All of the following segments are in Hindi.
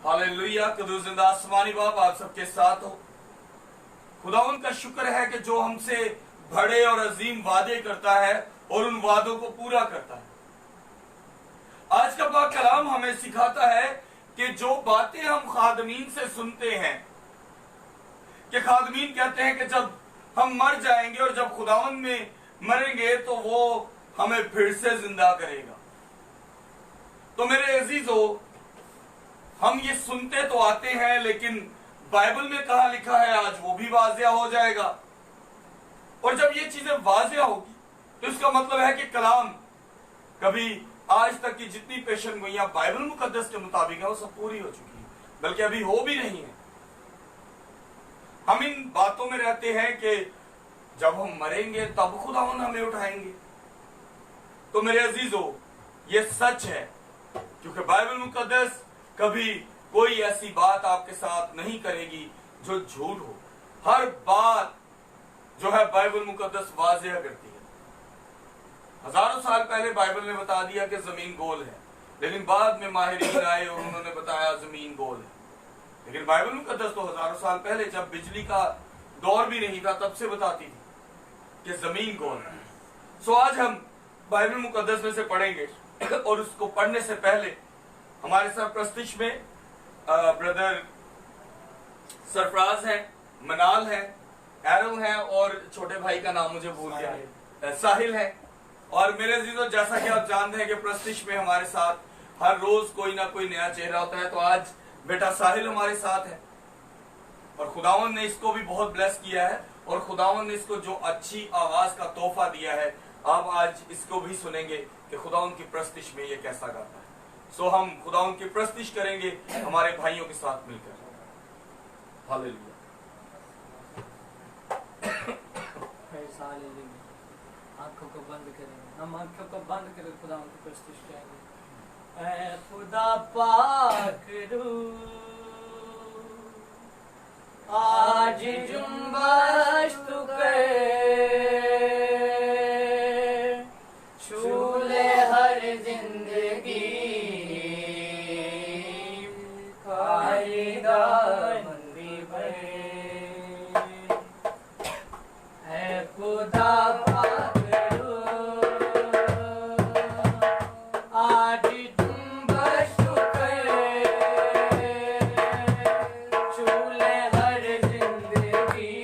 हालेलुया। कदूस जिंदा आसमानी बाप आप सबके साथ हो। खुदावंद का शुक्र है कि जो हमसे बड़े और अजीम वादे करता है और उन वादों को पूरा करता है। आज का पाक कलाम हमें सिखाता है कि जो बातें हम खादमीन से सुनते हैं, कि खादमीन कहते हैं कि जब हम मर जाएंगे और जब खुदावंद में मरेंगे तो वो हमें फिर से जिंदा करेगा। तो मेरे अजीजों, हम ये सुनते तो आते हैं, लेकिन बाइबल में कहा लिखा है आज वो भी वाजिया हो जाएगा। और जब ये चीजें वाजिया होगी तो इसका मतलब है कि कलाम कभी आज तक की जितनी पेशन गोइयां बाइबल मुकद्दस के मुताबिक है वो सब पूरी हो चुकी है, बल्कि अभी हो भी नहीं है। हम इन बातों में रहते हैं कि जब हम मरेंगे तब खुदावंद हमें उठाएंगे। तो मेरे अजीजों, ये सच है, क्योंकि बाइबल मुकद्दस कभी कोई ऐसी बात आपके साथ नहीं करेगी जो झूठ हो। हर बात जो है बाइबल मुकद्दस वाज़ेह करती है। हजारों साल पहले बाइबल ने बता दिया कि जमीन गोल है, लेकिन बाद में माहिरीन आए और उन्होंने बताया जमीन गोल है। लेकिन बाइबल मुकद्दस तो हजारों साल पहले, जब बिजली का दौर भी नहीं था, तब से बताती थी कि जमीन गोल है। सो आज हम बाइबल मुकद्दस में से पढ़ेंगे और उसको पढ़ने से पहले हमारे साथ प्रस्तिश में ब्रदर सरफराज है, मनाल है, एरल है और छोटे भाई का नाम मुझे भूल गया है, साहिल है। और मेरे अजीजों, जैसा कि आप जानते हैं कि प्रस्तिश में हमारे साथ हर रोज कोई ना कोई नया चेहरा होता है, तो आज बेटा साहिल हमारे साथ है और खुदावंद ने इसको भी बहुत ब्लेस किया है और खुदावंद ने इसको जो अच्छी आवाज का तोहफा दिया है, आप आज इसको भी सुनेंगे कि खुदावंद की प्रस्तिश में ये कैसा गाता है। सो हम खुदावंद की प्रस्तिश करेंगे हमारे भाइयों के साथ मिलकर। हालेलुया। आंखों को बंद करेंगे, हम आंखों को बंद कर खुदावंद की प्रस्तिश करेंगे। ऐ खुदा पाक रूह, आज जुम्बश तू कर, छू ले हर जिंदगी खालिदा मंदी भर। ऐ खुदा पाक रूह, आज जुम्बश तू कर, छू ले हर जिंदगी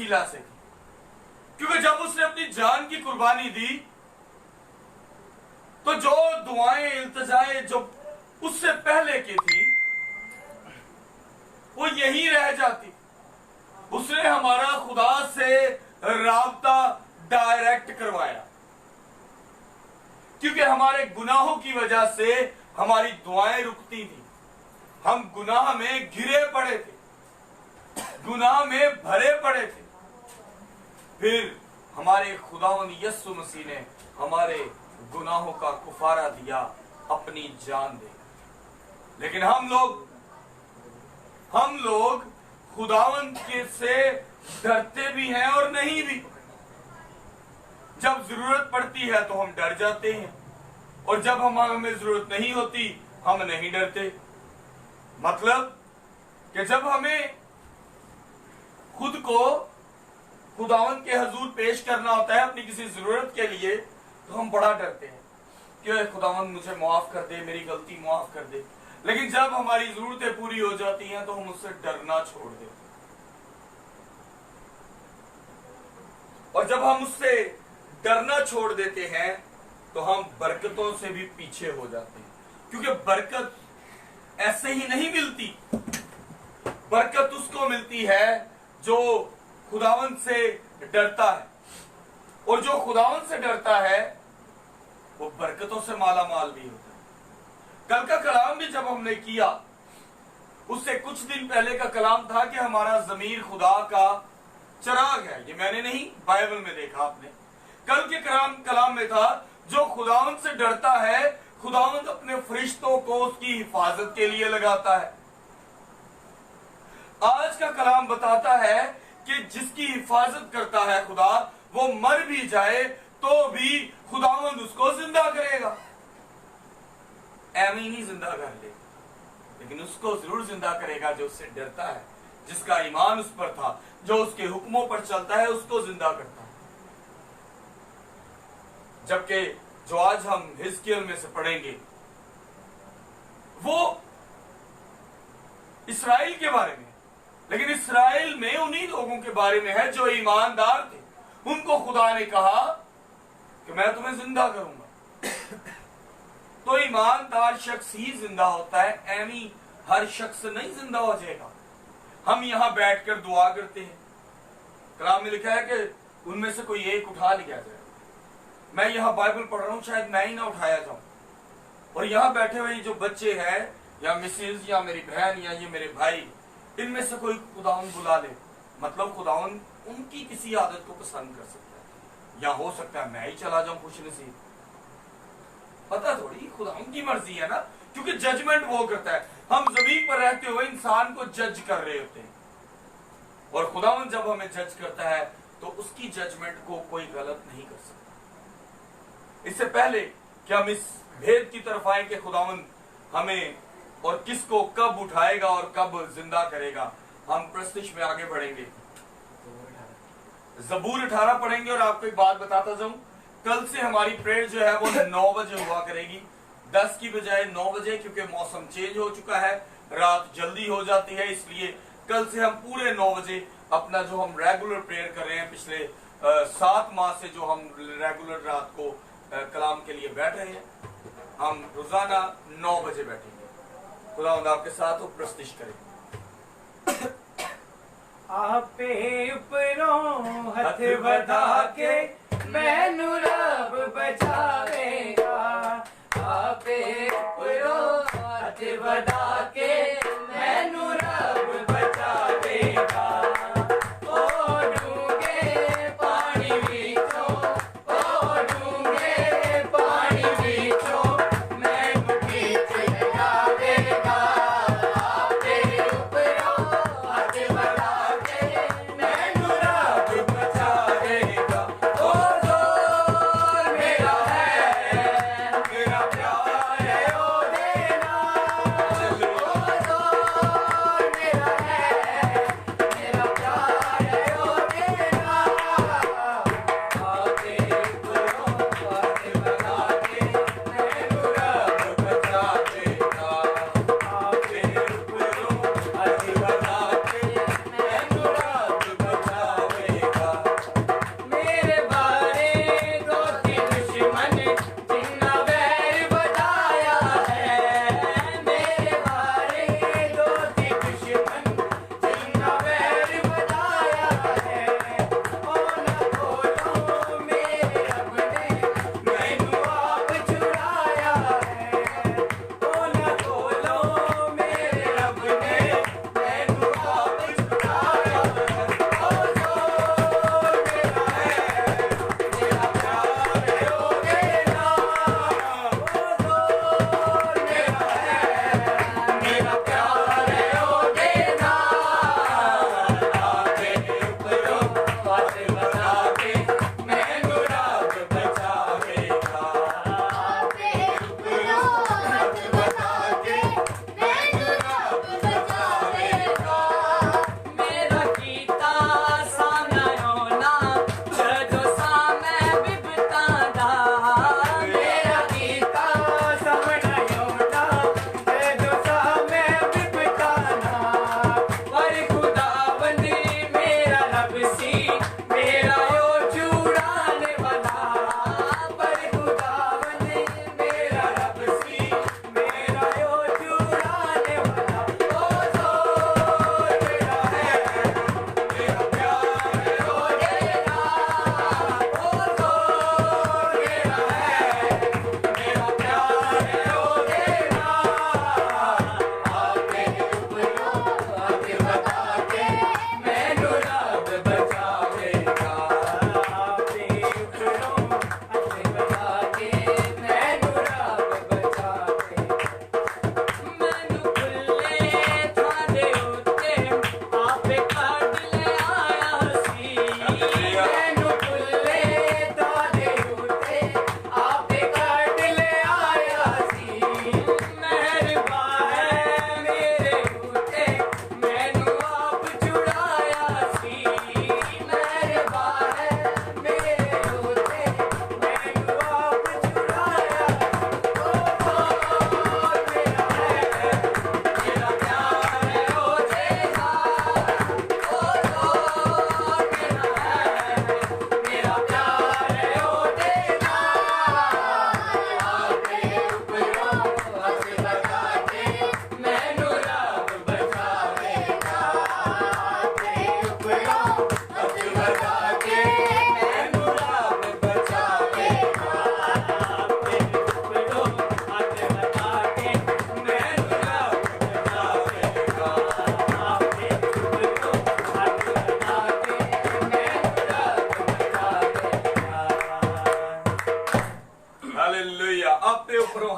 वसीला से की, क्योंकि जब उसने अपनी जान की कुर्बानी दी तो जो दुआएं इल्तिजाएं जो उससे पहले की थी वो यही रह जाती। उसने हमारा खुदा से राब्ता डायरेक्ट करवाया, क्योंकि हमारे गुनाहों की वजह से हमारी दुआएं रुकती थी। हम गुनाह में घिरे पड़े थे, गुनाह में भरे पड़े थे। फिर हमारे खुदावंद यीशु मसीह ने हमारे गुनाहों का कुफारा दिया अपनी जान दे। लेकिन हम लोग खुदावंद के से डरते भी हैं और नहीं भी। जब जरूरत पड़ती है तो हम डर जाते हैं, और जब हमें जरूरत नहीं होती हम नहीं डरते। मतलब कि जब हमें खुद को खुदावंद के हजूर पेश करना होता है अपनी किसी जरूरत के लिए, तो हम बड़ा डरते हैं कि खुदावंद मुझे माफ कर दे, मेरी गलती माफ कर दे। लेकिन जब हमारी जरूरतें पूरी हो जाती हैं तो हम उससे डरना छोड़ देते हैं, और जब हम उससे डरना छोड़ देते हैं तो हम बरकतों से भी पीछे हो जाते हैं। क्योंकि बरकत ऐसे ही नहीं मिलती, बरकत उसको मिलती है जो खुदावंद से डरता है, और जो खुदावंद से डरता है वो बरकतों से माला माल भी होता है। कल का कलाम भी जब हमने किया, उससे कुछ दिन पहले का कलाम था कि हमारा ज़मीर खुदा का चिराग है। ये मैंने नहीं, बाइबल में देखा आपने। कल के कलाम में था जो खुदावंद से डरता है, खुदावंद अपने फरिश्तों को उसकी हिफाजत के लिए लगाता है। आज का कलाम बताता है कि जिसकी हिफाजत करता है खुदा, वो मर भी जाए तो भी खुदावंद उसको जिंदा करेगा। ऐਵੇਂ ही नहीं जिंदा कर ले, लेकिन उसको जरूर जिंदा करेगा जो उससे डरता है, जिसका ईमान उस पर था, जो उसके हुक्मों पर चलता है, उसको जिंदा करता है। जबकि जो आज हम हिजकियल में से पढ़ेंगे वो इस्राएल के बारे में, लेकिन इस्राएल में उन्हीं लोगों के बारे में है जो ईमानदार थे। उनको खुदा ने कहा कि मैं तुम्हें जिंदा करूंगा। तो ईमानदार शख्स ही जिंदा होता है, ऐनी हर शख्स नहीं जिंदा हो जाएगा। हम यहां बैठकर दुआ करते हैं, कलाम में लिखा है कि उनमें से कोई एक उठा लिया जाए। मैं यहां बाइबल पढ़ रहा हूं, शायद मैं ही ना उठाया जाऊं, और यहां बैठे हुए जो बच्चे हैं या मिसेज या मेरी बहन या ये मेरे भाई, इनमें से कोई खुदावन बुला ले, मतलब खुदावन उनकी किसी आदत को पसंद कर सकता है, या हो सकता है मैं ही चला जाऊं खुशनसीब। पता थोड़ी खुदावन की मर्जी है ना, क्योंकि जजमेंट वो करता है। हम जमीन पर रहते हुए इंसान को जज कर रहे होते हैं, और खुदावन जब हमें जज करता है तो उसकी जजमेंट को कोई गलत नहीं कर सकता। इससे पहले कि हम इस भेद की तरफ आए कि खुदावन हमें और किसको कब उठाएगा और कब जिंदा करेगा, हम प्रस्तुति में आगे बढ़ेंगे। ज़बूर 18 पढ़ेंगे। और आपको एक बात बताता जाऊं, कल से हमारी प्रेयर जो है वो 9 बजे हुआ करेगी, 10 की बजाय 9 बजे, क्योंकि मौसम चेंज हो चुका है, रात जल्दी हो जाती है। इसलिए कल से हम पूरे 9 बजे अपना जो हम रेगुलर प्रेयर कर रहे हैं, पिछले 7 माह से जो हम रेगुलर रात को कलाम के लिए बैठ रहे हैं, हम रोजाना 9 बजे बैठेंगे। खुदावंद आपके साथ हो, प्रस्तुति करें। आपे उपरों हथ बढ़ा के मैनू रब बचावेगा, आपे उपरों हथ बढ़ा के मैनू रब बचावेगा। ओ डूंगे पानी विचों, ओ डूंगे पानी विचों मैनू खींच लावेगा, आपे उपरों हथ बढ़ा के मैनू रब बचावेगा। ओ जोर मेरा है, मेरा प्यार है ओ देना,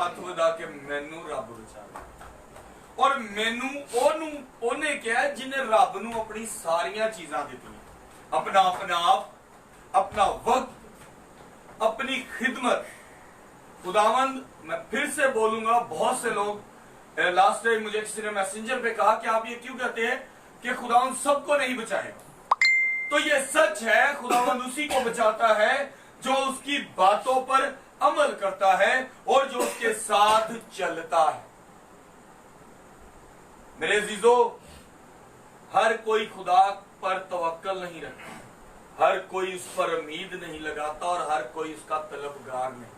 हथ वधा के मैनू रब बचावे। और मैनू ओने क्या है जिन्हें रब नू अपनी सारिया चीजा दी, अपना अपना आप, अपना वक्त, अपनी खिदमत। खुदावंद, मैं फिर से बोलूंगा, बहुत से लोग लास्ट टाइम मुझे किसी ने मैसेंजर पे कहा कि आप ये क्यों कहते हैं कि खुदावंद सबको नहीं बचाएगा। तो ये सच है, खुदावंद उसी को बचाता है जो उसकी बातों पर अमल करता है और जो उसके साथ चलता है। मेरे अजीजो, हर कोई खुदा पर तवक्कल नहीं रखता, हर कोई उस पर उम्मीद नहीं लगाता और हर कोई उसका तलबगार नहीं।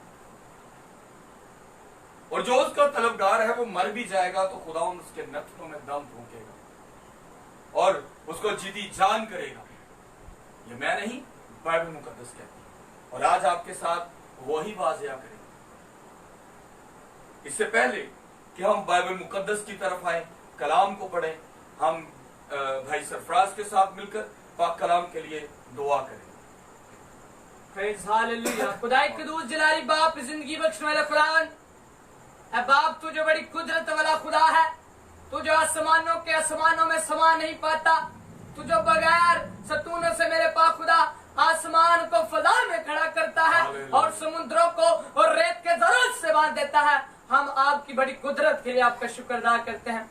और जो उसका तलबगार है वो मर भी जाएगा तो खुदा उसके नथनों में दम फूंकेगा और उसको जिदी जान करेगा। ये मैं नहीं, बाइबल मुकद्दस कहती है। और आज आपके साथ वही वाजिया करेंगे। इससे पहले कि हम बाइबल मुकद्दस की तरफ आए, कलाम को पढ़ें, हम भाई सरफराज के साथ मिलकर पाक कलाम के लिए दुआ करें। Praise hallelujah. खुदाई कदूस जलाली बाप, जिंदगी बख्शने वाला खुदावन, ऐ बाप तू जो बड़ी कुदरत वाला खुदा है, तू जो आसमानों के आसमानों में समा नहीं पाता, तू जो बगैर सतूनों से मेरे पाक खुदा आसमान को फजा में खड़ा करता है और समुद्रों को और रेत के जरूरत से बांध देता है। हम आपकी बड़ी कुदरत के लिए आपका शुक्र अदा करते हैं।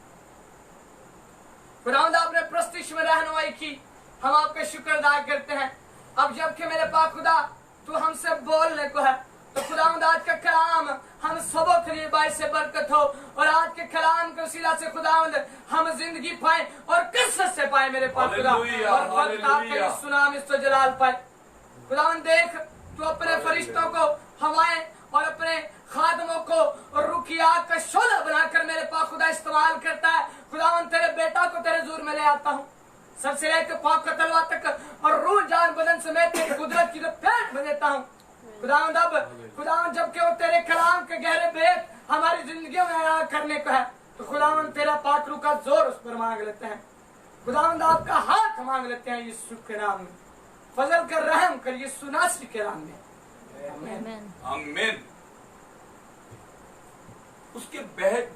खुदावंद, आपने प्रस्तिश में रहनुमाई की, हम आपका शुक्र अदा करते हैं। अब जबकि मेरे पाक खुदा तू हमसे बोलने को है, तो खुदावंद आज का कलाम हम सबों के लिए बाइस से बरकत हो और आज के कलाम के वसीला से खुदावंद हम जिंदगी पाए और कसरत से पाए मेरे पास खुदा, और वक्त आपके सुनाम इस तो जलाल पाए। खुदावंद, देख तू अपने फरिश्तों को, हवाएं और अपने खादमों को और रुखी आग का शोला बनाकर मेरे पास खुदा इस्तेमाल करता है। खुदावंद, तेरे बेटा को तेरे हुजूर में ले आता हूँ, सबसे लेकर पाक का तलवा तक और रूह जान बदन समेत तेरी कुदरत की पेट में देता हूँ। खुदावंद, अब खुदावंद जबकि वो तेरे कलाम के गहरे भेद हमारी जिंदगियों में आया करने को है, तो खुदावंद तेरा पाक रूह का जोर उस पर मांग लेते हैं। खुदावंद, आपका हाथ मांग लेते हैं यीशु के नाम में, फजल कर, रहम कर, यीशु नासरी के नाम में, आमीन आमीन। उसके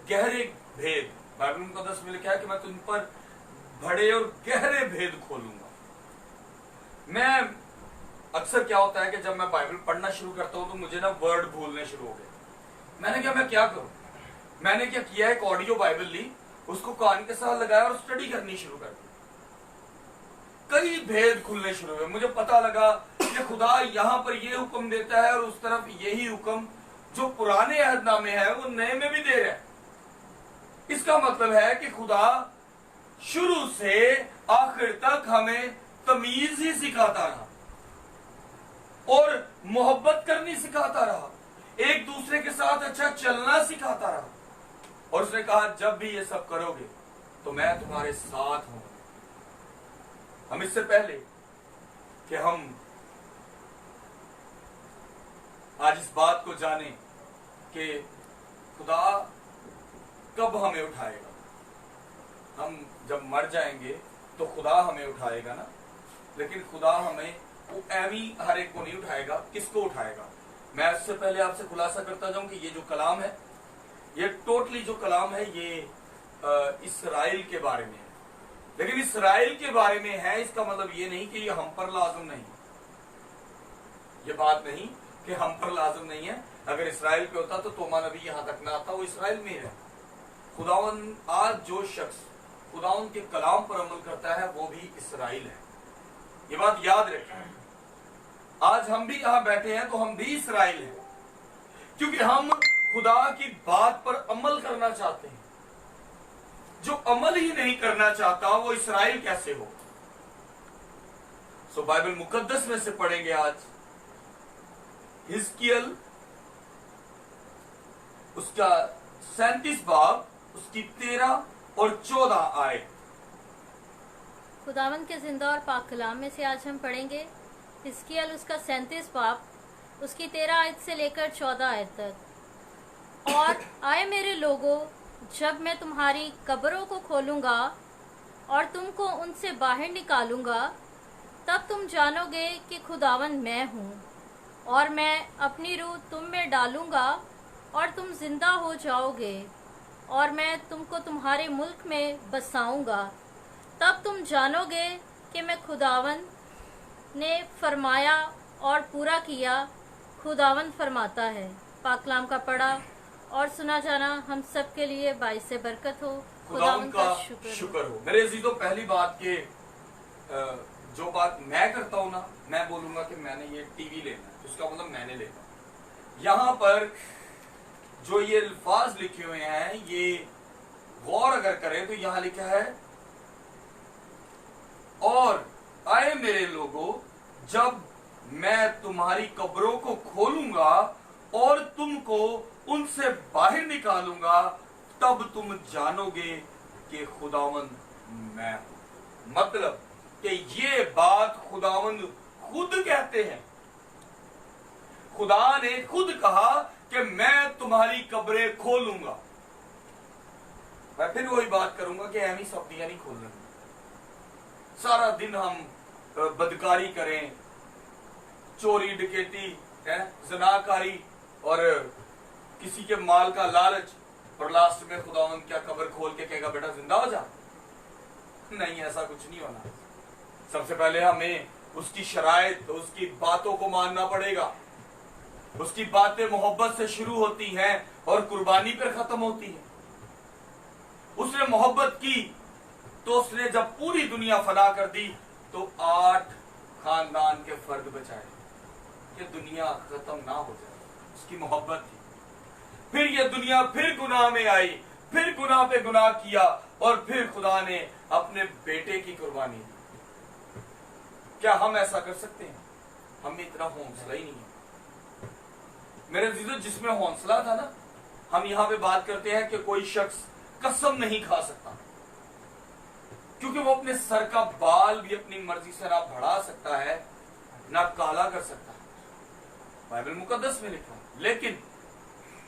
गहरे भेद बाइबल मुकद्दस में लिखा है कि मैं तुम पर बड़े और गहरे भेद खोलूंगा। मैं अक्सर क्या होता है कि जब मैं बाइबल पढ़ना शुरू करता हूं तो मुझे ना वर्ड भूलने शुरू हो गए। मैं क्या करूं, मैंने क्या किया, एक ऑडियो बाइबल ली, उसको कान के साथ लगाया और स्टडी करनी शुरू कर दी। कई भेद खुलने शुरू हुए। मुझे पता लगा कि खुदा यहां पर यह हुक्म देता है और उस तरफ यही हुक्म जो पुराने अहदनामे है वो नए में भी दे रहा है। इसका मतलब है कि खुदा शुरू से आखिर तक हमें तमीज ही सिखाता रहा और मोहब्बत करनी सिखाता रहा, एक दूसरे के साथ अच्छा चलना सिखाता रहा। और उसने कहा जब भी ये सब करोगे तो मैं तुम्हारे साथ हूं। हम इससे पहले कि हम आज इस बात को जाने कि खुदा कब हमें उठाएगा, हम जब मर जाएंगे तो खुदा हमें उठाएगा ना, लेकिन खुदा हमें वो एवी हर एक को नहीं उठाएगा। किसको उठाएगा? मैं इससे पहले आपसे खुलासा करता जाऊं कि ये जो कलाम है, ये टोटली जो कलाम है ये इस्राएल के बारे में है। लेकिन इस्राएल के बारे में है, इसका मतलब ये नहीं कि ये हम पर लाजुम नहीं, ये बात नहीं कि हम पर लाजुम नहीं है। अगर इस्राएल पे होता तो तोमा नबी यहां तक ना आता, वो इस्राएल में है। खुदावन आज जो शख्स खुदावन के कलाम पर अमल करता है वो भी इस्राएल है। ये बात याद रखें। आज हम भी यहां बैठे हैं तो हम भी इस्राएल हैं, क्योंकि हम खुदा की बात पर अमल करना चाहते हैं। जो अमल ही नहीं करना चाहता वो इस्राएल कैसे हो? सो बाइबल मुकद्दस में से पढ़ेंगे आज हिजकियल उसका 37 बाब, उसकी 13 और 14 आयत। खुदावंद के जिंदा और पाक कलाम में से आज हम पढ़ेंगे हिजकियल उसका 37 बाब, उसकी 13 आयत से लेकर 14 आयत तक। और आए मेरे लोगों, जब मैं तुम्हारी कब्रों को खोलूंगा और तुमको उनसे बाहर निकालूंगा, तब तुम जानोगे कि खुदावंद मैं हूँ, और मैं अपनी रूह तुम में डालूंगा और तुम जिंदा हो जाओगे और मैं तुमको तुम्हारे मुल्क में बसाऊंगा। तब तुम जानोगे कि मैं खुदावन ने फरमाया और पूरा किया, खुदावन फरमाता है। पाकलाम का पढ़ा और सुना जाना हम सब के लिए बाइस से बरकत हो। खुदावन का शुक्र हो। मेरे अजीजों, पहली बात के जो बात मैं करता हूं ना, मैं बोलूंगा कि मैंने ये टीवी लेना है, उसका मतलब मैंने लेना। यहाँ पर जो ये अल्फाज लिखे हुए हैं, ये गौर अगर करें तो यहाँ लिखा है, और आए मेरे लोगों, जब मैं तुम्हारी कब्रों को खोलूंगा और तुमको उनसे बाहर निकालूंगा, तब तुम जानोगे कि खुदावंद मैं हूं। मतलब कि ये बात खुदावंद खुद कहते हैं। खुदा ने खुद कहा कि मैं तुम्हारी कब्रें खोलूंगा। मैं फिर वही बात करूंगा कि अहमी सब्दियां नहीं खोलना। सारा दिन हम बदकारी करें, चोरी डकैती, ज़नाकारी और किसी के माल का लालच, और लास्ट में खुदावंद क्या कब्र खोल के कहेगा बेटा जिंदा हो जा? नहीं, ऐसा कुछ नहीं होना। सबसे पहले हमें उसकी शराइत, उसकी बातों को मानना पड़ेगा। उसकी बातें मोहब्बत से शुरू होती हैं और कुर्बानी पर खत्म होती है। उसने मोहब्बत की तो उसने जब पूरी दुनिया फना कर दी तो 8 खानदान के फर्द बचाए कि दुनिया खत्म ना हो जाए। उसकी मोहब्बत थी। फिर ये दुनिया फिर गुनाह में आई, फिर गुनाह पे गुनाह किया, और फिर खुदा ने अपने बेटे की कुर्बानी दी। क्या हम ऐसा कर सकते हैं? हमें इतना हौसला ही नहीं है। मेरे जीजो, जिसमें हौसला था ना, हम यहां पे बात करते हैं कि कोई शख्स कसम नहीं खा सकता क्योंकि वो अपने सर का बाल भी अपनी मर्जी से ना बढ़ा सकता है ना काला कर सकता है। बाइबल मुकद्दस में लिखा है। लेकिन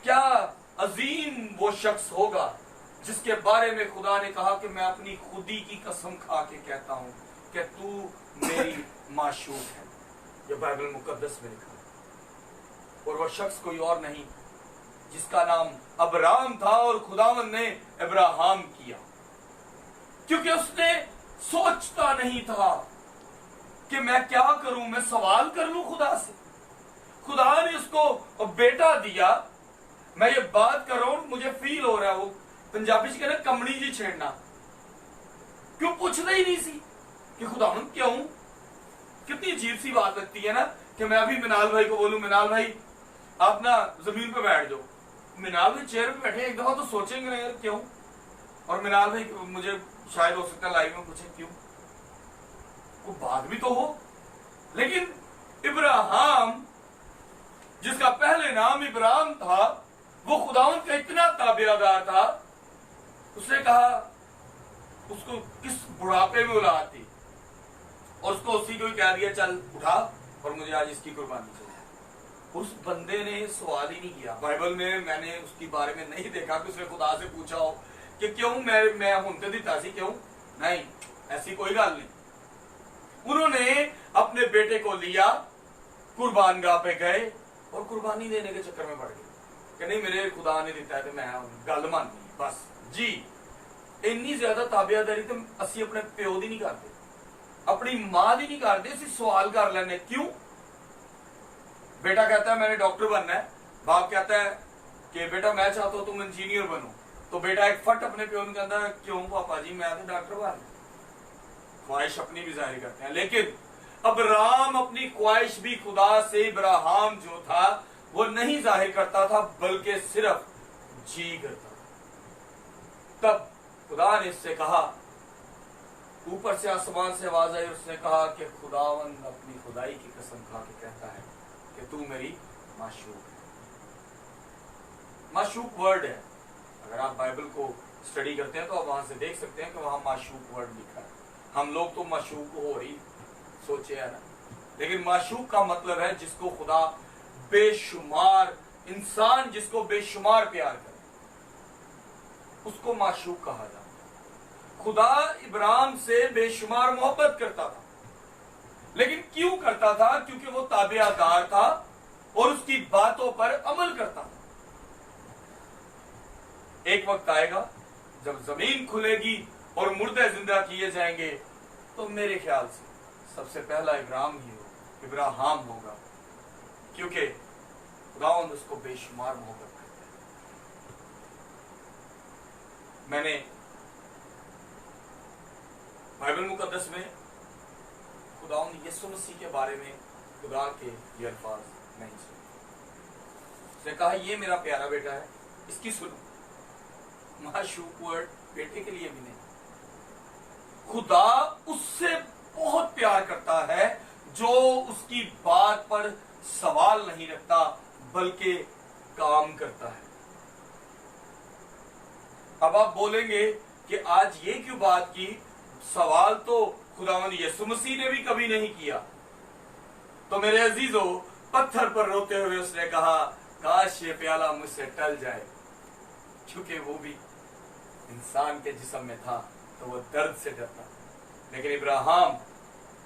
क्या अजीम वो शख्स होगा जिसके बारे में खुदा ने कहा कि मैं अपनी खुदी की कसम खा के कहता हूं कि तू मेरी माशूक है। यह बाइबल मुकद्दस में लिखा है। और वह शख्स कोई और नहीं जिसका नाम अब्राहम था, और खुदावन ने अब्राहम किया क्योंकि उसने सोचता नहीं था कि मैं क्या करूं, मैं सवाल कर लूं खुदा से। खुदा ने उसको बेटा दिया। मैं ये बात कर रहा हूं, मुझे फील हो रहा है, वो पंजाबी से कहना कमड़ी जी छेड़ना। क्यों पूछना ही नहीं सी कि खुदावन क्यों? कितनी अजीब सी बात लगती है ना कि मैं अभी मिनाल भाई को बोलूं, मिनाल भाई आप ना जमीन पे बैठ जाओ। मिनाल भाई चेयर पे बैठे, एक दफा तो सोचेंगे ना यार क्यों। और मिनाल भाई मुझे शायद हो सकता है लाइव में पूछे क्यों, कोई बात भी तो हो। लेकिन इब्राहिम, जिसका पहले नाम इब्राहिम था, वो खुदावन का इतना ताबेदार था, उसने कहा उसको किस बुढ़ापे में औलाद थी, और उसको उसी को कह दिया चल उठा और मुझे आज इसकी कुर्बानी चाहिए। उस बंदे ने सवाल ही नहीं किया। बाइबल में मैंने उसके बारे में नहीं देखा कि उसने खुदा से पूछा हो कि क्यों मैं हुनते दिता सी क्यों। नहीं, ऐसी कोई गल नहीं। उन्होंने अपने बेटे को लिया, कुर्बान गाह पे गए और कुर्बानी देने के चक्कर में पड़ गए कि नहीं मेरे खुदा ने दिता है तो मैं गल मान ली बस जी। इन्नी ज्यादा ताबेदारी तो असी अपने प्यो दी नहीं करते, अपनी मां दी नहीं करते। असी सवाल कर लेने क्यों। बेटा कहता है मैंने डॉक्टर बनना है, बाप कहता है कि बेटा मैं चाहता हूं तुम इंजीनियर बनो, तो बेटा एक फट अपने प्यो ने कहता है क्यों पापा जी मैं तो डॉक्टर बन। ख्वाहिश अपनी भी जाहिर करते हैं। लेकिन अब्राहम अपनी ख्वाहिश भी खुदा से इब्राहिम जो था वो नहीं जाहिर करता था, बल्कि सिर्फ जी करता था। तब खुदा ने इससे कहा, ऊपर से आसमान से आवाज आई, उसने कहा कि खुदावन अपनी खुदाई की कसम खा के कहता है कि तू मेरी माशूक है। माशूक वर्ड है, अगर आप बाइबल को स्टडी करते हैं तो आप वहां से देख सकते हैं कि वहां माशूक वर्ड लिखा है। हम लोग तो माशूक हो ही सोचे है ना, लेकिन माशूक का मतलब है जिसको खुदा बेशुमार, इंसान जिसको बेशुमार प्यार करे उसको माशूक कहा जाता है। खुदा इब्राहिम से बेशुमार मोहब्बत करता था, लेकिन क्यों करता था? क्योंकि वो ताबेदार था और उसकी बातों पर अमल करता था। एक वक्त आएगा जब जमीन खुलेगी और मुर्दे जिंदा किए जाएंगे, तो मेरे ख्याल से सबसे पहला इब्राहिम होगा, क्योंकि खुदावंद उसको बेशुमार मोहब्बत करता है। मैंने बाइबल मुकद्दस में खुदावंद यीशु मसीह के बारे में खुदा के ये अल्फाज नहीं सुने। उसने कहा ये मेरा प्यारा बेटा है, इसकी सुनो। माशूक वर्ड बेटे के लिए भी नहीं, खुदा उससे बहुत प्यार करता है जो उसकी बात पर सवाल नहीं रखता बल्कि काम करता है। अब आप बोलेंगे कि आज ये क्यों बात की, सवाल तो खुदावंद यीशु मसीह ने भी कभी नहीं किया। तो मेरे अजीजों, पत्थर पर रोते हुए उसने कहा काश ये प्याला मुझसे टल जाए, क्योंकि वो भी इंसान के जिस्म में था तो वो दर्द से डरता। लेकिन इब्राहिम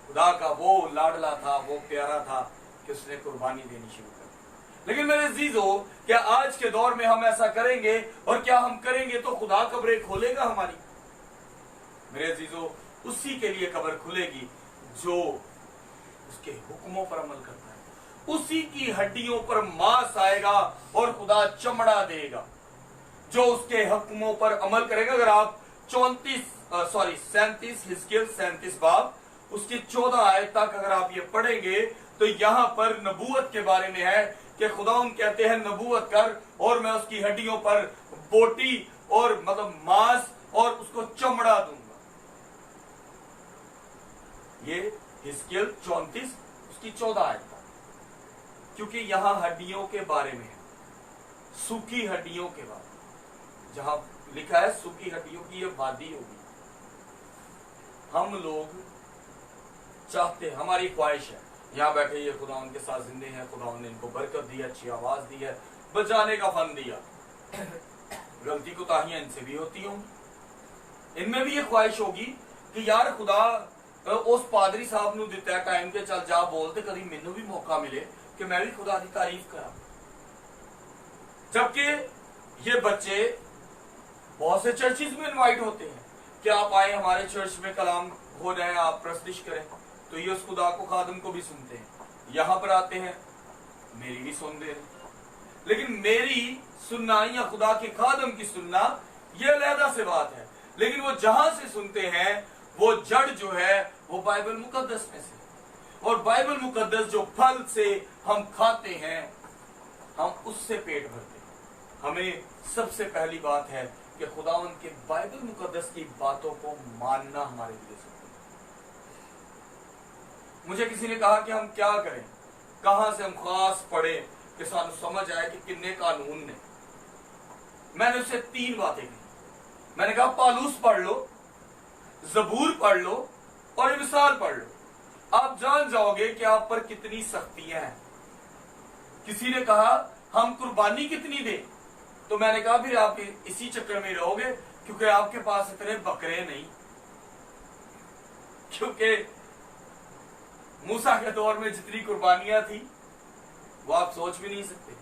खुदा का वो लाडला था, वो प्यारा था कि उसने कुर्बानी देनी शुरू कर दी। लेकिन मेरे अजीजों, क्या आज के दौर में हम ऐसा करेंगे? और क्या हम करेंगे तो खुदा कब्रें खोलेगा हमारी? मेरे अजीजों, उसी के लिए कब्र खुलेगी जो उसके हुक्मों पर अमल करता है। उसी की हड्डियों पर मांस आएगा और खुदा चमड़ा देगा जो उसके हुक्मों पर अमल करेगा। अगर आप 37 हिजकिय्याह 37 बाब उसकी 14 आयत तक अगर आप ये पढ़ेंगे तो यहां पर नबूवत के बारे में है कि खुदावंद कहते हैं नबूवत कर और मैं उसकी हड्डियों पर बोटी और मतलब मांस और उसको चमड़ा दूंगा। ये हिजकिय्याह 34 उसकी 14 आयत तक, क्योंकि यहां हड्डियों के बारे में है, सूखी हड्डियों के बारे में। जहां लिखा है सूखी हड्डियों की ये वादी होगी। हम लोग चाहते, हमारी ख्वाहिश है यहां बैठे ये खुदावंद के साथ जिंदे हैं, खुदावंद ने इनको बरकत दी, अच्छी आवाज दी है, बजाने का फन दिया। गलती कोताहियां इनसे भी होती होंगी, इनमें भी ये ख्वाहिश होगी कि यार खुदा उस पादरी साहब नूं दिता है टाइम के चल जा बोलते, कभी मैनू भी मौका मिले कि मैं भी खुदा की तारीफ करा। जबकि ये बच्चे बहुत से चर्चिज में इनवाइट होते हैं कि आप आए हमारे चर्च में, कलाम हो रहे हैं, आप प्रस्तुत करें, तो ये उस खुदा को खादम को भी सुनते हैं। यहां पर आते हैं, मेरी भी सुन दे, लेकिन मेरी सुनना या खुदा के खादम की सुनना ये अलहदा से बात है। लेकिन वो जहां से सुनते हैं वो जड़ जो है वो बाइबल मुकद्दस में से, और बाइबल मुकद्दस जो फल से हम खाते हैं हम उससे पेट भरते हैं। हमें सबसे पहली बात है कि खुदावंद के बाइबल मुकद्दस की बातों को मानना हमारे लिए जरूरी है। मुझे किसी ने कहा कि हम क्या करें, कहां से हम खास पढ़े कि सानू समझ आए कि किन्ने कानून ने। मैंने उससे 3 बातें कही। मैंने कहा पालूस पढ़ लो, जबूर पढ़ लो और मिसाल पढ़ लो, आप जान जाओगे कि आप पर कितनी सख्तियां हैं। किसी ने कहा हम कुर्बानी कितनी दें, तो मैंने कहा फिर आप इसी चक्कर में रहोगे क्योंकि आपके पास इतने बकरे नहीं। क्योंकि मूसा के दौर में जितनी कुर्बानियां थी वो आप सोच भी नहीं सकते।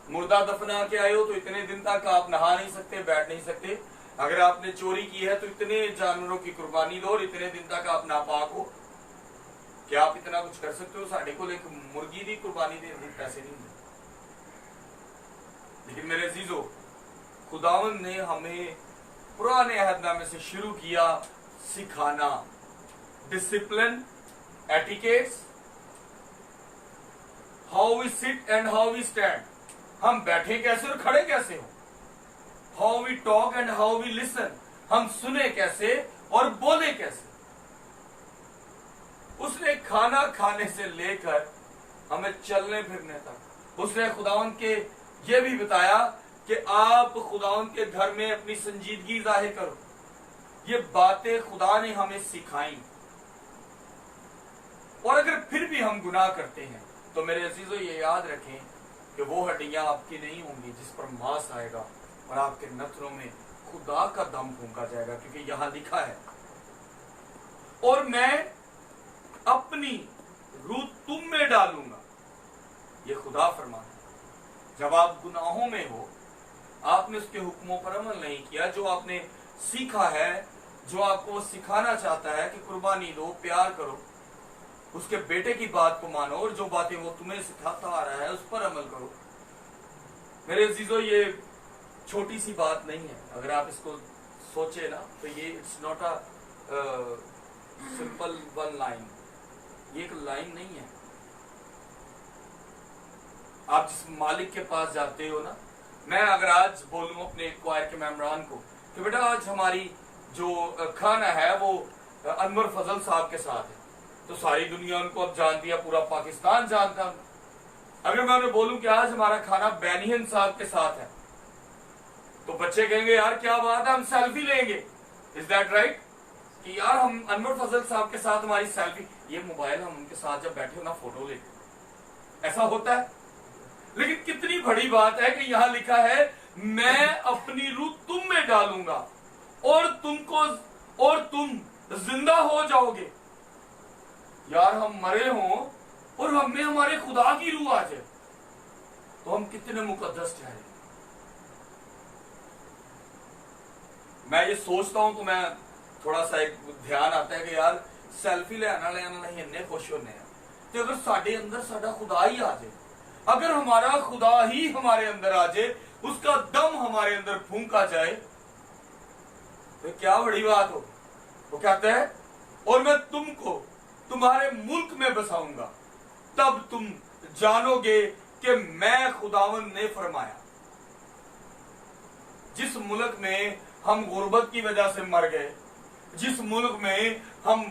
मुर्दा दफना के आए हो तो इतने दिन तक आप नहा नहीं सकते, बैठ नहीं सकते। अगर आपने चोरी की है तो इतने जानवरों की कुर्बानी दो और इतने दिन तक आप नापाक हो। क्या आप इतना कुछ कर सकते हो? साढ़े को एक मुर्गी की कुर्बानी देने पैसे नहीं दे। लेकिन मेरे अजीजों, खुदावंद ने हमें पुराने अहदनामे से शुरू किया सिखाना, discipline, etiquettes, how we sit and how we stand, हम बैठे कैसे और खड़े कैसे हो, how we talk and how we listen, हम सुने कैसे और बोले कैसे। उसने खाना खाने से लेकर हमें चलने फिरने तक उसने खुदावंद के ये भी बताया कि आप खुदावंद के घर में अपनी संजीदगी जाहिर करो। ये बातें खुदा ने हमें सिखाई, और अगर फिर भी हम गुनाह करते हैं तो मेरे अजीजों ये याद रखें कि वो हड्डियां आपकी नहीं होंगी जिस पर मांस आएगा और आपके नथनों में खुदा का दम फूंका जाएगा, क्योंकि यहां लिखा है और मैं अपनी रूह तुम में डालूंगा। ये खुदा फरमाता है। जब आप गुनाहों में हो आपने उसके हुक्मों पर अमल नहीं किया। जो आपने सीखा है, जो आपको वो सिखाना चाहता है कि कुर्बानी दो, प्यार करो, उसके बेटे की बात को मानो और जो बातें वो तुम्हें सिखाता आ रहा है उस पर अमल करो। मेरे अजीजों, ये छोटी सी बात नहीं है। अगर आप इसको सोचे ना तो ये it's not a simple one line, ये एक लाइन नहीं है। आप जिस मालिक के पास जाते हो ना, मैं अगर आज बोलूं अपने क्वायर के मेंबरान को कि बेटा आज हमारी जो खाना है वो अनवर फजल साहब के साथ है, तो सारी दुनिया उनको अब जानती है, पूरा पाकिस्तान जानता है। अगर मैं उन्हें बोलूं कि आज हमारा खाना बैनियन साहब के साथ है, तो बच्चे कहेंगे यार क्या बात है, हम सेल्फी लेंगे। Is that right? कि यार हम अनवर फजल साहब के साथ हमारी सेल्फी, ये मोबाइल हम उनके साथ जब बैठे हो ना फोटो लेते, ऐसा होता है। लेकिन कितनी बड़ी बात है कि यहां लिखा है मैं अपनी रूह तुम में डालूंगा और तुम जिंदा हो जाओगे। यार हम मरे हों और हमें हमारे खुदा की रूह आ जाए तो हम कितने मुकद्दस ठहरे। मैं ये सोचता हूं तो मैं थोड़ा सा एक ध्यान आता है कि यार सेल्फी लेना नहीं, इन्ने खुश होने हैं तो अगर साडे अंदर साडा खुदा ही आ जाए, अगर हमारा खुदा ही हमारे अंदर आ जाए, उसका दम हमारे अंदर फूंका जाए, तो क्या बड़ी बात हो। वो कहता है और मैं तुमको तुम्हारे मुल्क में बसाऊंगा, तब तुम जानोगे कि मैं खुदावंद ने फरमाया। जिस मुल्क में हम गुर्बत की वजह से मर गए, जिस मुल्क में हम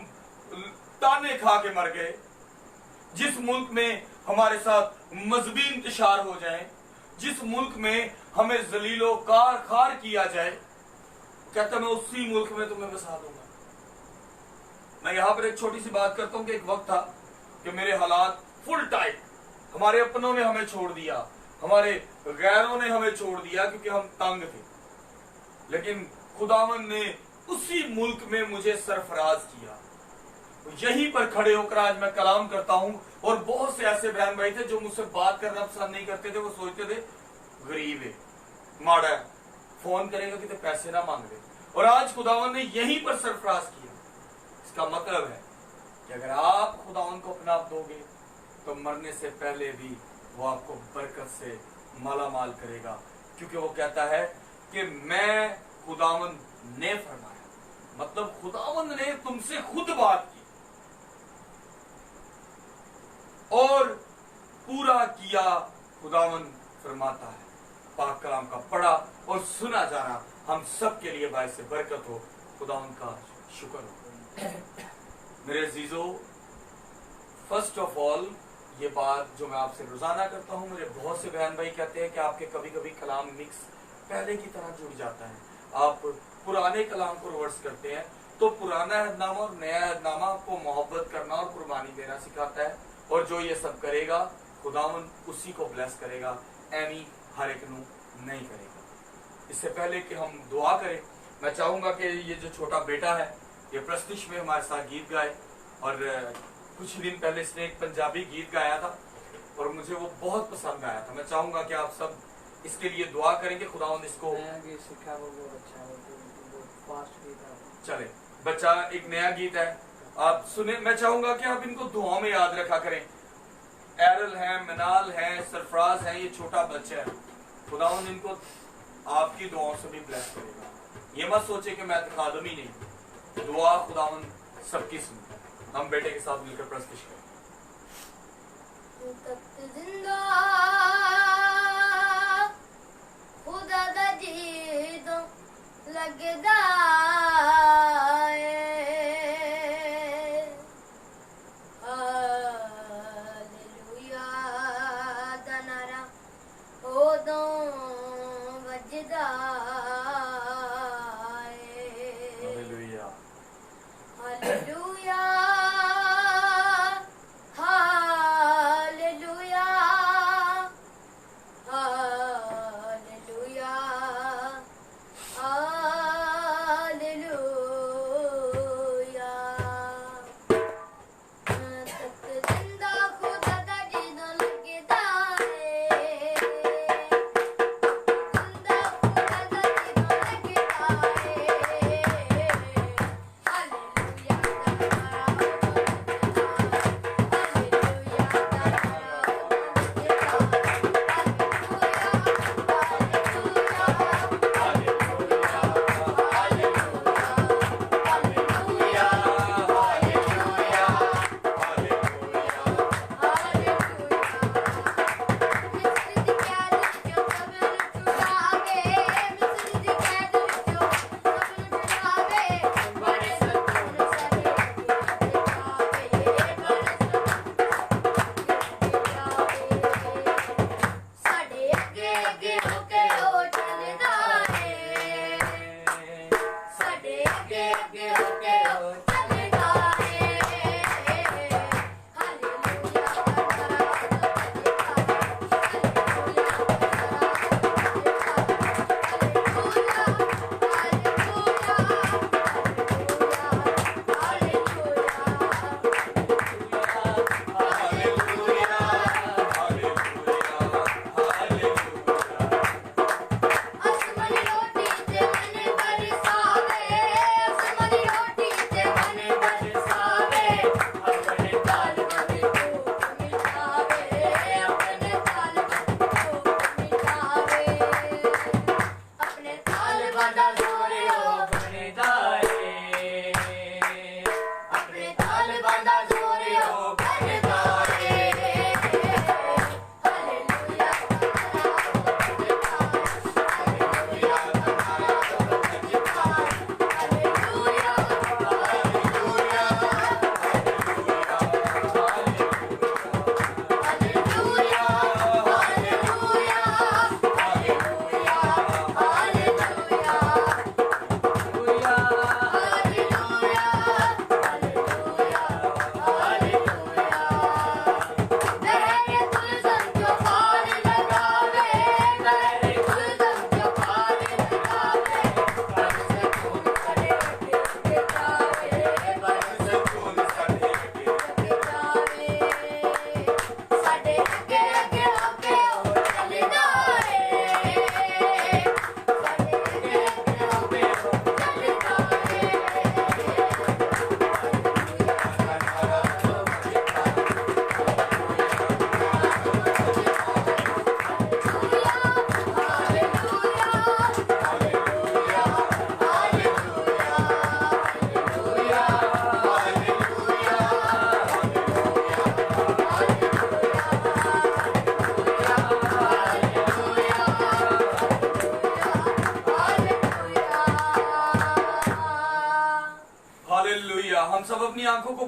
ताने खा के मर गए, जिस मुल्क में हमारे साथ मजहबी इंतशार हो जाए, जिस मुल्क में हमें जलीलो खार किया जाए, कहता मैं उसी मुल्क में तुम्हें बसा दूंगा। मैं यहां पर एक छोटी सी बात करता हूं कि एक वक्त था कि मेरे हालात फुल टाइट, हमारे अपनों ने हमें छोड़ दिया, हमारे गैरों ने हमें छोड़ दिया क्योंकि हम तंग थे, लेकिन खुदावन ने उसी मुल्क में मुझे सरफराज किया। यहीं पर खड़े होकर आज मैं कलाम करता हूं और बहुत से ऐसे बहन भाई थे जो मुझसे बात करना पसंद नहीं करते थे। वो सोचते थे गरीब है, माड़ा है, फोन करेगा कि तो पैसे ना मांग ले, और आज खुदावन ने यहीं पर सरफराज किया। इसका मतलब है कि अगर आप खुदावन को अपना दोगे तो मरने से पहले भी वो आपको बरकत से मालामाल करेगा, क्योंकि वो कहता है कि मैं खुदावन ने फरमाया, मतलब खुदावन ने तुमसे खुद बात की और पूरा किया। खुदावन फरमाता है, पाक कलाम का पढ़ा और सुना जाना हम सब के लिए बायस से बरकत हो। खुदावन का शुक्र हो। मेरे अजीजों, फर्स्ट ऑफ ऑल ये बात जो मैं आपसे रोजाना करता हूं, मेरे बहुत से बहन भाई कहते हैं कि आपके कभी कभी कलाम मिक्स पहले की तरह जुड़ जाता है, आप पुराने कलाम को रिवर्स करते हैं। तो पुराना अहदनामा और नया अहदनामा आपको मोहब्बत करना और कुर्बानी देना सिखाता है, और जो ये सब करेगा खुदावन उसी को ब्लेस करेगा, एनी हर एक नू नहीं करेगा। इससे पहले कि हम दुआ करें, मैं चाहूंगा कि ये जो छोटा बेटा है ये प्रस्तुश में हमारे साथ गीत गाए, और कुछ दिन पहले इसने एक पंजाबी गीत गाया था और मुझे वो बहुत पसंद आया था। मैं चाहूंगा कि आप सब इसके लिए दुआ करेंगे, खुदावंद इसको सीखा वो बहुत अच्छा है, वो फास्ट गीत है। चले बच्चा एक नया गीत है, आप सुने। मैं चाहूंगा कि आप इनको दुआओं में याद रखा करें। एरल है, मनाल है, सरफराज है, ये छोटा बच्चा है, खुदावंद इनको आपकी दुआओं से भी ब्लेस करेगा। ये मत सोचे कि मैं खादम ही नहीं, दुआ खुदावंद सबकी सुनता है। हम बेटे के साथ मिलकर प्रस्तुत करें। खुदा दा जी तो लगदा Hallelujah, hallelujah.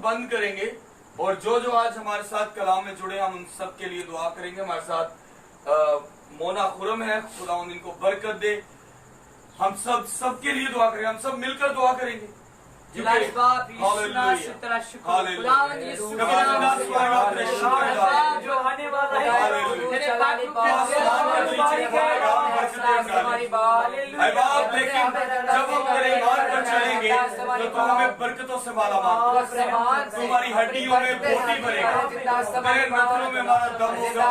बंद करेंगे और जो आज हमारे साथ कलाम में जुड़े हम उन सब के लिए दुआ करेंगे। हमारे साथ मोना खुरम है, खुदा इनको बरकत दे। हम सबके लिए दुआ करेंगे, हम सब मिलकर दुआ करेंगे। जिलास बाप यीशु नाम से तेरा शुक्र, खुदावंद यीशु के नाम से तेरा शुक्र जो आने वाला है तेरे पाक ऐ बाप, लेकिन जब हम तेरे ईमान पर चलेंगे तो तू हमें बरकतों से मालामाल, तुम्हारी हड्डियों में बोटी भरेगा, तेरे नथनों में हमारा दम होगा।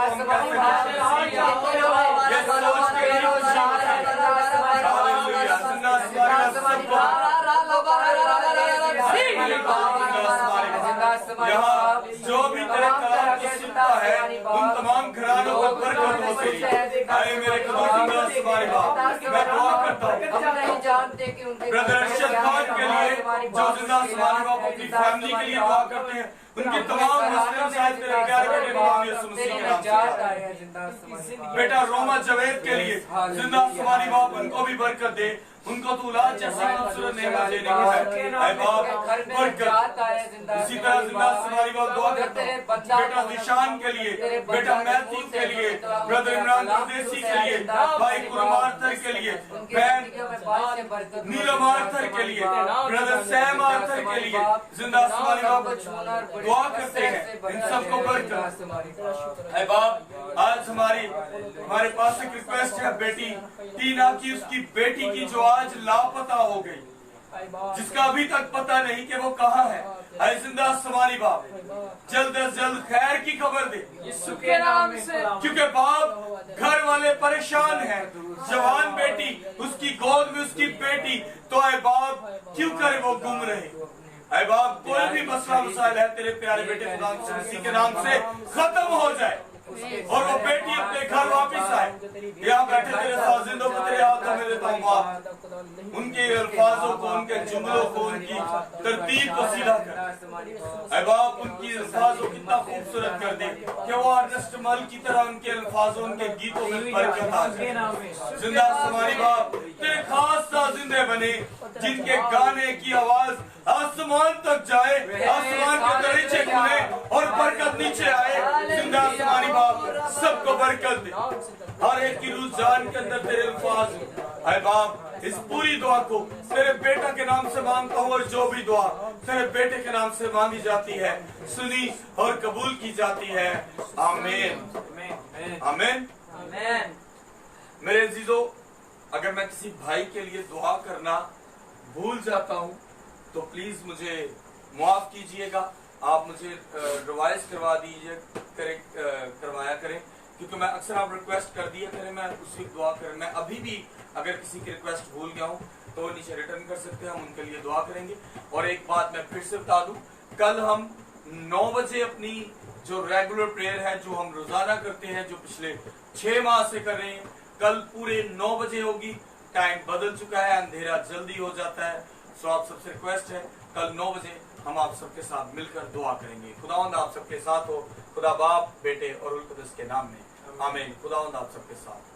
हम यहाँ जो भी तेरे कलाम को सुनता है उन तमाम घरानों को बरकत हो गई। आए मेरे खुदा तुम्हारे बाप, मैं दुआ करता हूँ ब्रदर अरशद खान के लिए जो जिंदा तुम्हारे बाप अपनी फैमिली के लिए दुआ करते हैं, उनकी तमाम मुस्लिम शायद तेरे प्यारे बेटे खुदा यीशु मसीह के नाम से। बेटा रोमा जवेद के लिए जिंदा तुम्हारी बाप, उनको भी बरकत दे, उनको तू लाज जैसी खूबसूरत नेमत देने की है। ऐ बाप बरकत। इसी तरह जिंदा तुम्हारी बाप दुआ करता हूँ बेटा निशान के लिए, बेटा मैथ्यू के लिए, ब्रदर इमरान परदेसी के लिए, भाई कुरम आर्थर के लिए, बहन नीलम आर्थर के लिए, ब्रदर सैम आर्थर के लिए जिंदा तुम्हारी बाप दुआ करते हैं, इन सबको बरकत। ऐ बाप आज हमारे पास एक रिक्वेस्ट है बेटी टीना की, उसकी बेटी की जो आज लापता हो गई, जिसका अभी तक पता नहीं कि वो कहाँ है। ऐ जिंदा समारी बाप जल्द से जल्द खैर की खबर दे यीशु के नाम से, क्योंकि बाप घर वाले परेशान हैं। जवान बेटी, उसकी गोद में उसकी बेटी, तो ऐ बाप क्यों करे वो गुम रहे। ऐ बाप कोई भी मसला मसाइल है तेरे प्यारे बेटे खुदा मसीह के नाम से खत्म हो जाए और वो बेटी अपने घर वापस आए। यहाँ बैठे तेरे साजिंदों को तेरे हाथों में देता हूँ बाप, उनके अल्फाजों को, उनके जुमलों को, उनकी तरतीब को सीधा कर। ऐ बाप उनकी अल्फाजों को कितना खूबसूरत कर दे कि वो अर्नेस्ट मल की तरह उनके अल्फाजों, उनके गीतों में बरकत आ जाए। जिंदा हमारी बाप तेरे खास साजिंदे बने, जिनके गाने की आवाज आसमान तक जाए, आसमान के दरीचे खुले और बरकत नीचे आए। जिंदा हमारी बाप सबको बरकत दे, हर एक की रूह जान के अंदर तेरे अल्फाज। ऐ बाप इस पूरी दुआ को तेरे बेटा के नाम से मांगता हूँ, और जो भी दुआ तेरे बेटे के नाम से मांगी जाती है सुनी और कबूल की जाती है। आमीन आमीन। मेरे अजीजों, अगर मैं किसी भाई के लिए दुआ करना भूल जाता हूँ तो प्लीज मुझे माफ कीजिएगा। आप मुझे रिवाइज करवा दीजिए करवाया करें, क्योंकि मैं अक्सर आप रिक्वेस्ट कर दिया करें, मैं उसी दुआ करें। मैं अभी भी अगर किसी की रिक्वेस्ट भूल गया हूँ तो नीचे रिटर्न कर सकते हैं, हम उनके लिए दुआ करेंगे। और एक बात मैं फिर से बता दूं, कल हम 9 बजे अपनी जो रेगुलर प्रेयर है, जो हम रोजाना करते हैं, जो पिछले 6 माह से कर रहे हैं, कल पूरे 9 बजे होगी। टाइम बदल चुका है, अंधेरा जल्दी हो जाता है। सो आप सबसे रिक्वेस्ट है, कल 9 बजे हम आप सबके साथ मिलकर दुआ करेंगे। खुदावंद आप सबके साथ हो, खुदा बाप, बेटे और उल कुद्दस के नाम में आमीन। खुदावंद आप सबके साथ।